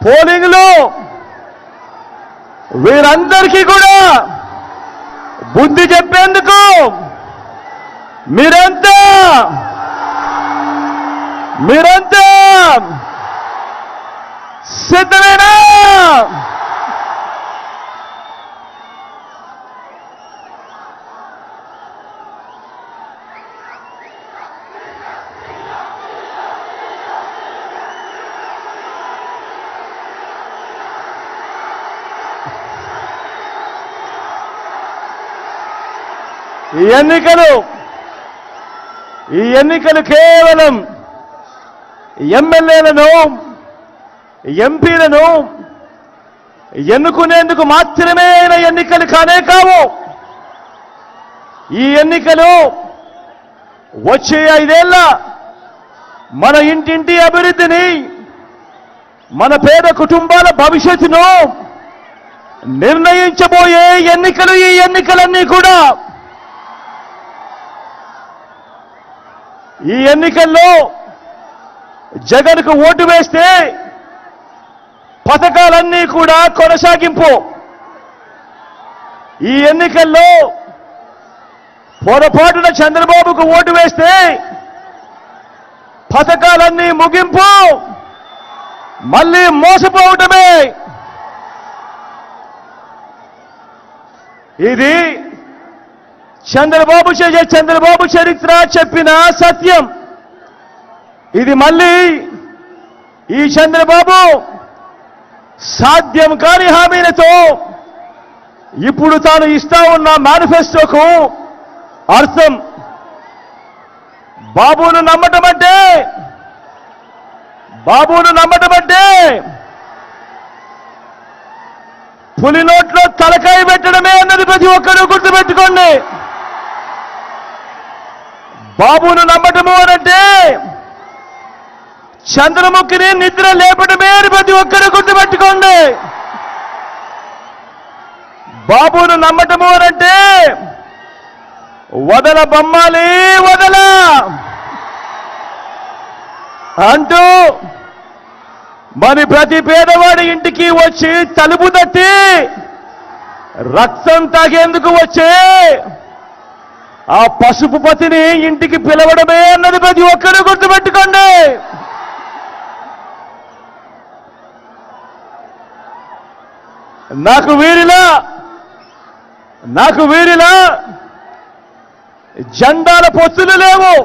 పోలింగ్లో వీరందరికీ కూడా బుద్ధి చెప్పేందుకు మీరంతా సిద్ధమేనా? ఈ ఎన్నికలు కేవలం ఎమ్మెల్యేలను ఎంపీలను ఎన్నుకునేందుకు మాత్రమే అయిన ఎన్నికలు కానే కావు. ఈ ఎన్నికలు వచ్చే 5 ఏళ్ల మన ఇంటింటి అభివృద్ధిని, మన పేద కుటుంబాల భవిష్యత్తును నిర్ణయించబోయే ఎన్నికలు. ఈ ఎన్నికలన్నీ కూడా ఈ ఎన్నికల్లో జగన్కు ఓటు వేస్తే పథకాలన్నీ కూడా కొనసాగింపు. ఈ ఎన్నికల్లో పొరపాటున చంద్రబాబుకు ఓటు వేస్తే పథకాలన్నీ ముగింపు, మళ్ళీ మోసపోవటమే. ఇది చంద్రబాబు చరిత్ర చెప్పిన సత్యం. ఇది మళ్ళీ ఈ చంద్రబాబు సాధ్యం కాని హామీలతో ఇప్పుడు తాను ఇస్తా ఉన్న మేనిఫెస్టోకు అర్థం. బాబును నమ్మటం అంటే పులి నోట్లో తలకాయ పెట్టడమే అన్నది ప్రతి ఒక్కరూ గుర్తుపెట్టుకోండి. బాబును నమ్మటము అనంటే చంద్రముఖిని నిద్ర లేపడమే అని ప్రతి ఒక్కరూ గుర్తుపెట్టుకోండి. బాబును నమ్మటము అనంటే వదల బొమ్మాలి వదల అంటూ మరి ప్రతి పేదవాడి ఇంటికి వచ్చి తలుపు తట్టి రక్తం తాగేందుకు వచ్చే ఆ పసుపు పతిని ఇంటికి పిలవడమే అన్నది ప్రతి ఒక్కరూ గుర్తుపెట్టుకోండి. నాకు వీరిలా జెండాల పొత్తులు లేవు.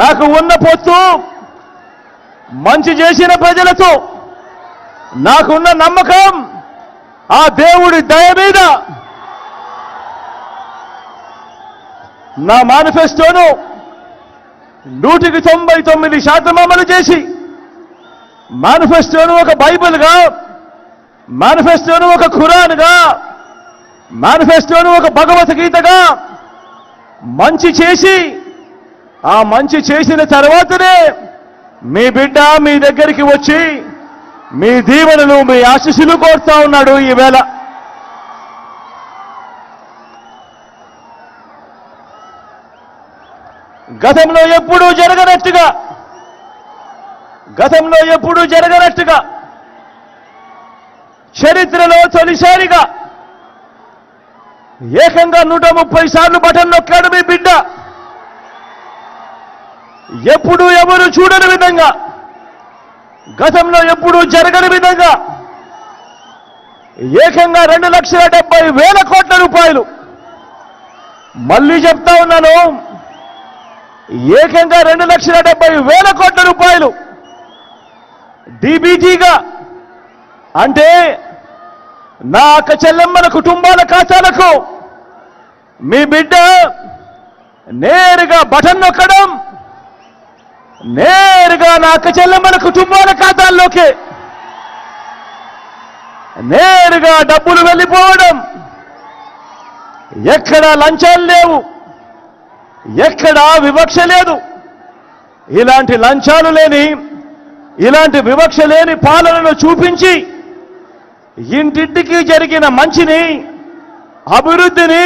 నాకు ఉన్న పొత్తు మంచి చేసిన ప్రజలతో, నాకున్న నమ్మకం ఆ దేవుడి దయ మీద. నా మేనిఫెస్టోను 99% అమలు చేసి, మేనిఫెస్టోను ఒక బైబిల్గా, మేనిఫెస్టోను ఒక ఖురాన్గా, మేనిఫెస్టోను ఒక భగవద్గీతగా మంచి చేసి, ఆ మంచి చేసిన తర్వాతనే మీ బిడ్డ మీ దగ్గరికి వచ్చి మీ దీవెనలు, మీ ఆశీస్సులు కోరుతా ఉన్నాడు. ఈవేళ గతంలో ఎప్పుడూ జరగనట్టుగా చరిత్రలో తొలిసారిగా ఏకంగా 130 సార్లు బటన్ నొక్కాడు మీ బిడ్డ. ఎప్పుడూ ఎవరు చూడని విధంగా, గతంలో ఎప్పుడూ జరగని విధంగా ఏకంగా 2,70,000 కోట్ల రూపాయలు, మళ్ళీ చెప్తా ఉన్నాను, ఏకంగా 2,70,000 కోట్ల రూపాయలు డీబీటీగా, అంటే నా అక్క చెల్లెమ్మల కుటుంబాల ఖాతాలకు మీ బిడ్డ నేరుగా బటన్ నొక్కడం, నేరుగా నా అక్క చెల్లెమ్మల కుటుంబాల ఖాతాల్లోకి నేరుగా డబ్బులు వెళ్ళిపోవడం. ఎక్కడా లంచాలు లేవు, ఎక్కడా వివక్ష లేదు. ఇలాంటి లంచాలు లేని, ఇలాంటి వివక్ష లేని పాలనను చూపించి ఇంటింటికి జరిగిన మంచిని, అభివృద్ధిని